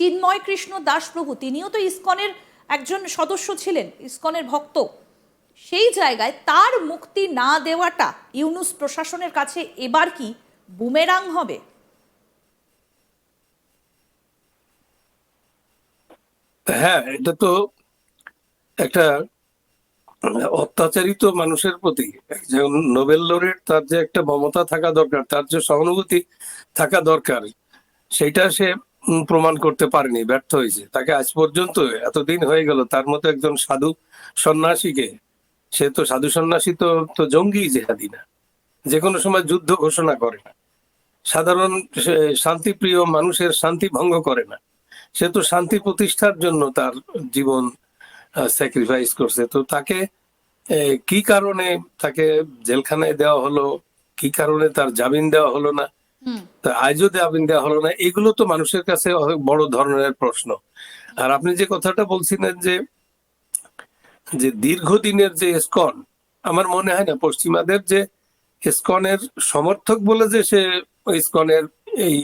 চিন্ময় কৃষ্ণ দাস প্রভু, তিনিও তো ইসকনের একজন সদস্য ছিলেন, ইসকনের ভক্ত। সেই জায়গায় তার মুক্তি না দেওয়াটা ইউনূস প্রশাসনের কাছে এবার কি বুমেরাং হবে? হ্যাঁ, এটা তো একটা অত্যাচারিত মানুষের প্রতি একজন নোবেল লরেট, তার যে একটা মমতা থাকা দরকার, তার যে সহানুভূতি থাকা দরকার, সেটা সে প্রমাণ করতে পারেনি, ব্যর্থ হয়েছে। তাকে আজ পর্যন্ত এতদিন হয়ে গেল, তার মতো একজন সাধু সন্ন্যাসীকে, সে তো সাধু সন্ন্যাসী তো তো জঙ্গি জেহাদি না, যে কোনো সময় যুদ্ধ ঘোষণা করে না, সাধারণ শান্তিপ্রিয় মানুষের শান্তি ভঙ্গ করে না, সে তো শান্তি প্রতিষ্ঠার জন্য তার জীবন স্যাক্রিফাইস করছে। তো তাকে কি কারণে তাকে জেলখানায় দেওয়া হলো, কি কারণে তার জামিন দেওয়া হলো না, তা আজও জামিন দেওয়া হলো না, এগুলো তো মানুষের কাছে অনেক বড় ধরনের প্রশ্ন। আর আপনি যে কথাটা বলছিলেন যে যে দীর্ঘদিনের যে ইসকন, আমার মনে হয় না পশ্চিমাদের যে ইসকনের সমর্থক বলে যে সে ইসকনের এই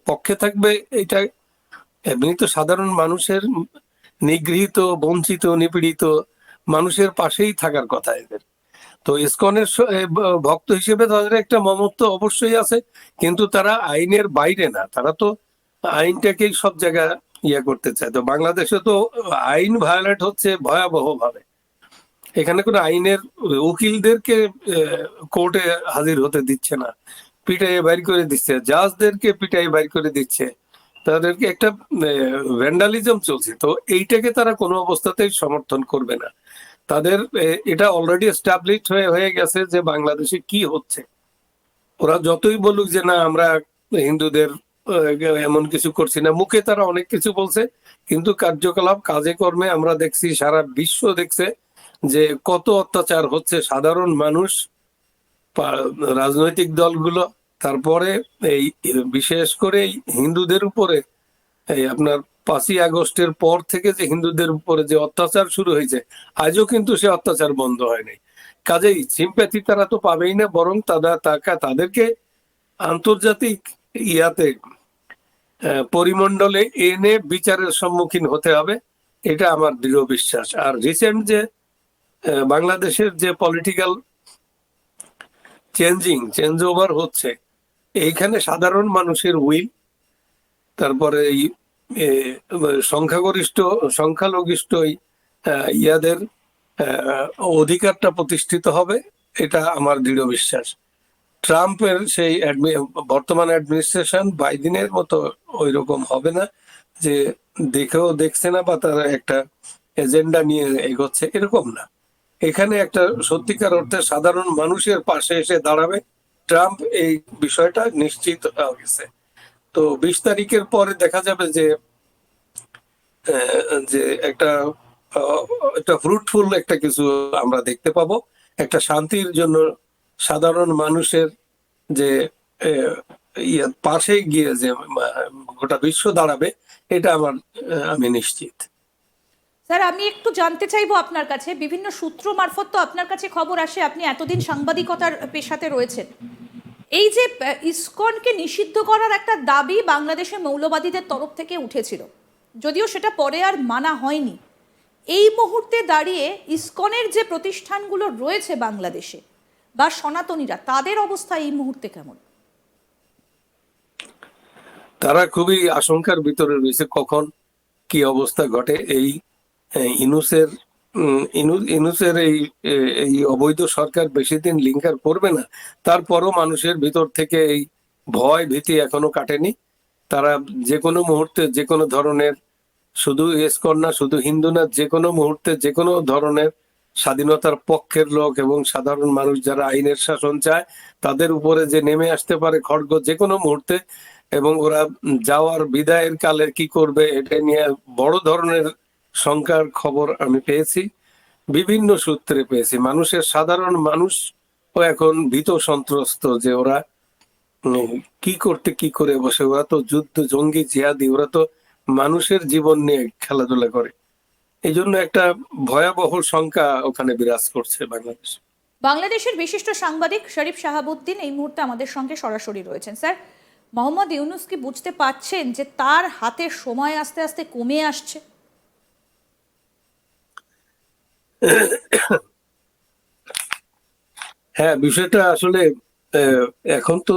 পক্ষে থাকবে, এইটা এমনি তো সাধারণ মানুষের, নিগৃহীত, বঞ্চিত, নিপীড়িত মানুষের পাশেই থাকার কথা এদের। তো ইসকনের ভক্ত হিসেবে তাদের একটা মমত্ব অবশ্যই আছে, কিন্তু তারা আইনের বাইরে না, তারা তো আইনটাকেই সব জায়গায় করতে চায়। তো বাংলাদেশে তো আইন ভায়োলেট হচ্ছে ভয়াবহ ভাবে। এখানে কোনো আইনের উকিলদেরকে কোর্টে হাজির হতে দিচ্ছে না, পিটাইয়ে বাইর করে দিচ্ছে, জাজদেরকে পিটাইয়ে বাইর করে দিচ্ছে, তাদেরকে একটা ভ্যান্ডালিজম চলছে। তো এইটাকে তারা কোনো অবস্থাতেই সমর্থন করবে না। তাদের এটা অলরেডি এস্টাবলিশড হয়ে গেছে যে বাংলাদেশে কি হচ্ছে। ওরা যতই বলুক যে না আমরা হিন্দুদের এমন কিছু করছি না, মুখে তারা অনেক কিছু বলছে, কিন্তু কার্যকলাপ, কাজে কর্মে আমরা দেখছি, সারা বিশ্ব দেখছে যে কত অত্যাচার হচ্ছে সাধারণ মানুষ, রাজনৈতিক দলগুলো, তারপরে এই বিশেষ করে হিন্দুদের উপরে এই আপনার 5ই আগস্টের পর থেকে যে হিন্দুদের উপরে যে অত্যাচার শুরু হয়েছে, আজও কিন্তু সে অত্যাচার বন্ধ হয়নি। কাজেই সিম্প্যাথি তারা তো পাবেই না, বরং তাদেরকে আন্তর্জাতিক ইয়াতে পরিমণ্ডলে এনে বিচারের সম্মুখীন হতে হবে, এটা আমার দৃঢ় বিশ্বাস। আর রিসেন্ট যে বাংলাদেশের যে পলিটিক্যাল চেঞ্জ ওভার হচ্ছে, এইখানে সাধারণ মানুষের উইল, তারপরে এই সংখ্যালঘিষ্ঠ ইয়াদের অধিকারটা প্রতিষ্ঠিত হবে, এটা আমার দৃঢ় বিশ্বাস। ট্রাম্পের সেই বর্তমান অ্যাডমিনিস্ট্রেশন বাইডেনের মতো ওই রকম হবে না, যে দেখছে না বা তারা একটা এজেন্ডা নিয়ে এগোচ্ছে, এরকম না। এখানে একটা সত্যিকার অর্থে সাধারণ মানুষের পাশে এসে দাঁড়াবে ট্রাম্প, এই বিষয়টা নিশ্চিত হয়ে গেছে। তো 20 তারিখের পরে দেখা যাবে যে যে একটা ফ্রুটফুল একটা কিছু আমরা দেখতে পাবো, একটা শান্তির জন্য সাধারণ মানুষের যে পাশে গিয়ে যে গোটা বিশ্ব দাঁড়াবে, এটা আমি নিশ্চিত। স্যার, আমি একটু জানতে চাইবো আপনার কাছে, বিভিন্ন সূত্র মারফত তো আপনার কাছে খবর আসে, আপনি এতদিন সাংবাদিকতার পেশাতে রয়েছেন, এই যে ইসকনকে নিষিদ্ধ করার একটা দাবি বাংলাদেশের মৌলবাদীদের তরফ থেকে উঠেছিল, যদিও সেটা পরে আর মানা হয়নি, এই মুহূর্তে দাঁড়িয়ে ইসকনের যে প্রতিষ্ঠানগুলো রয়েছে বাংলাদেশে বা সনাতনীরা, তাদের অবস্থা এই মুহূর্তে কেমন? তারা খুবই আশঙ্কার ভিতরে রয়েছে, কখন কি অবস্থা ঘটে। এই ইনুসের ইনুসের এই অবৈধ সরকার বেশি দিন লিঙ্কার করবে না, তারপরও মানুষের ভিতর থেকে এই ভয় ভীতি এখনো কাটেনি। তারা যে কোনো মুহূর্তে, যে কোনো ধরনের, শুধু ইসকন না, শুধু হিন্দু না, যে কোনো মুহূর্তে যে কোনো ধরনের স্বাধীনতার পক্ষের লোক এবং সাধারণ মানুষ যারা আইনের শাসন চায়, তাদের উপরে যে নেমে আসতে পারে খড়গ যে কোনো মুহূর্তে, এবং ওরা যাওয়ার বিদায়ের কালে কি করবে এটা নিয়ে বড় ধরনের শঙ্কার খবর আমি পেয়েছি, বিভিন্ন সূত্রে পেয়েছি। সাধারণ মানুষও এখন ভীত সন্ত্রস্ত যে ওরা কি করে বসে। ওরা তো যুদ্ধ জঙ্গি জিহাদি, ওরা তো মানুষের জীবন নিয়ে খেলাধুলা করে। এই জন্য একটা ভয়াবহ শঙ্কা ওখানে বিরাজ করছে বাংলাদেশে। বাংলাদেশের বিশিষ্ট সাংবাদিক শরীফ শাহাবুদ্দিন এই মুহূর্তে আমাদের সঙ্গে সরাসরি রয়েছেন। স্যার, মোহাম্মদ ইউনূস কি বুঝতে পারছেন যে তার হাতে সময় আস্তে আস্তে কমে আসছে? হ্যাঁ, বিষয়টা আসলে এখন তো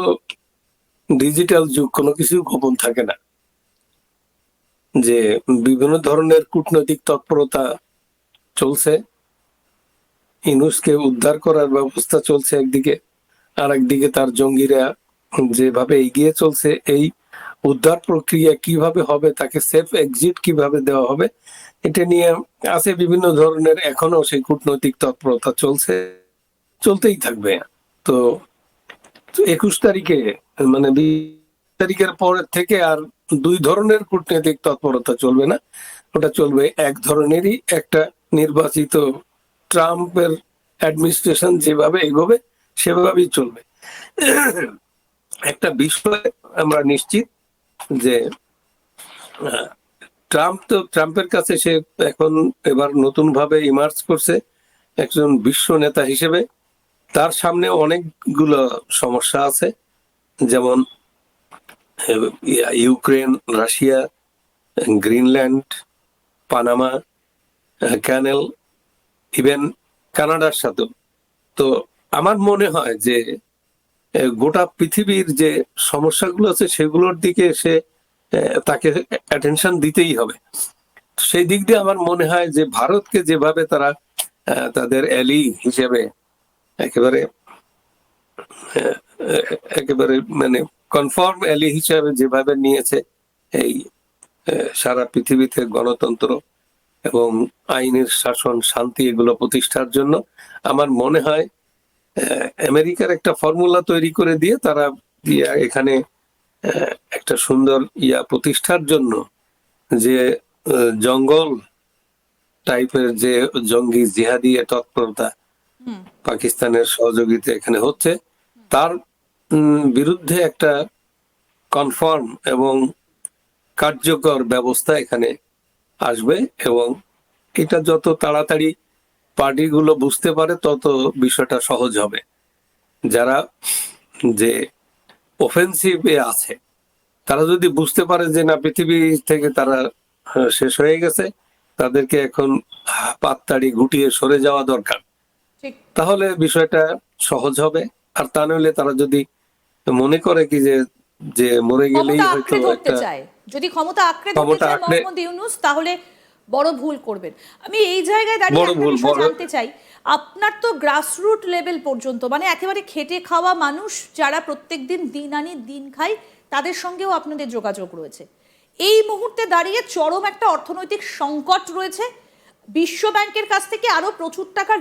ডিজিটাল যুগ, কোনো কিছু গোপন থাকে না। যে বিভিন্ন ধরনের কূটনৈতিক তৎপরতা চলছে, ইউনূসকে উদ্ধার করার ব্যবস্থা চলছে একদিকে, আর একদিকে তার জঙ্গিরা যেভাবে এগিয়ে চলছে, এই উদ্ধার প্রক্রিয়া কিভাবে হবে, তাকে সেফ এক্সিট কিভাবে দেওয়া হবে, এটা নিয়ে আছে বিভিন্ন ধরনের, এখনো সেই কূটনৈতিক তৎপরতা চলছে, চলতেই থাকবে। তো 21 তারিখে, মানে 20 তারিখের পরের থেকে আর দুই ধরনের কূটনৈতিক তৎপরতা চলবে না, ওটা চলবে এক ধরনেরই, একটা নির্বাচিত ট্রাম্পের অ্যাডমিনিস্ট্রেশন যেভাবে এগোবে সেভাবেই চলবে। একটা বিষয় আমরা নিশ্চিত যে ট্রাম্পের কাছে সে এখন এবার নতুন ভাবে ইমার্জ করছে একজন বিশ্ব নেতা হিসেবে। তার সামনে অনেকগুলো সমস্যা আছে, যেমন ইউক্রেন, রাশিয়া, গ্রিনল্যান্ড, পানামা ক্যানেল, ইভেন কানাডার সাথেও। তো আমার মনে হয় যে গোটা পৃথিবীর যে সমস্যাগুলো আছে সেগুলোর দিকে সে তাকে অ্যাটেনশন দিতেই হবে। সেই দিক দিয়ে আমার মনে হয় যে ভারতকে যেভাবে তারা তাদের অ্যালি হিসেবে একেবারে একেবারে মানে কনফার্ম অ্যালি হিসেবে যেভাবে নিয়েছে, এই সারা পৃথিবীতে গণতন্ত্র এবং আইনের শাসন, শান্তি এগুলো প্রতিষ্ঠার জন্য আমার মনে হয় আমেরিকার একটা ফর্মুলা তৈরি করে দিয়ে তারা এখানে একটা সুন্দর প্রতিষ্ঠার জন্য যে জঙ্গল টাইপের যে জঙ্গি জিহাদি তৎপরতা পাকিস্তানের সহযোগিতা এখানে হচ্ছে, তার বিরুদ্ধে একটা কনফার্ম এবং কার্যকর ব্যবস্থা এখানে আসবে। এবং এটা যত তাড়াতাড়ি পার্টিগুলো বুঝতে পারে তত বিষয়টা সহজ হবে। যারা যে অফেন্সিভে আছে তারা যদি বুঝতে পারে যে না, পৃথিবী থেকে তারা শেষ হয়ে গেছে, তাদেরকে এখন পাততাড়ি গুটিয়ে সরে যাওয়া দরকার, ঠিক। তাহলে বিষয়টা সহজ হবে। আর তা নইলে তারা যদি মনে করে কি যে যে মরে গেলেই ক্ষমতা হয়তো আঁকড়ে ধরতে একটা চায়, যদি ক্ষমতা আঁকড়ে ধরতে ক্ষমতা চায় আঁকড়ে, মোহাম্মদ ইউনূস, তাহলে বড় ভুল করবেন। আমি এই জায়গায় দাঁড়িয়ে বড় একটা ভুল, বিষয় বড় জানতে চাই, আপনার তো গ্রাসরুট লেভেল পর্যন্ত, মানে একেবারে খেটে খাওয়া মানুষ যারা প্রত্যেকদিন দিন আনি দিন খায়, তাদের সঙ্গেও আপনাদের যোগাযোগ রয়েছে। এই মুহূর্তে দাঁড়িয়ে চরম একটা অর্থনৈতিক সংকট রয়েছে, বিশ্ব ব্যাংকের কাছ থেকে আরো প্রচুর টাকা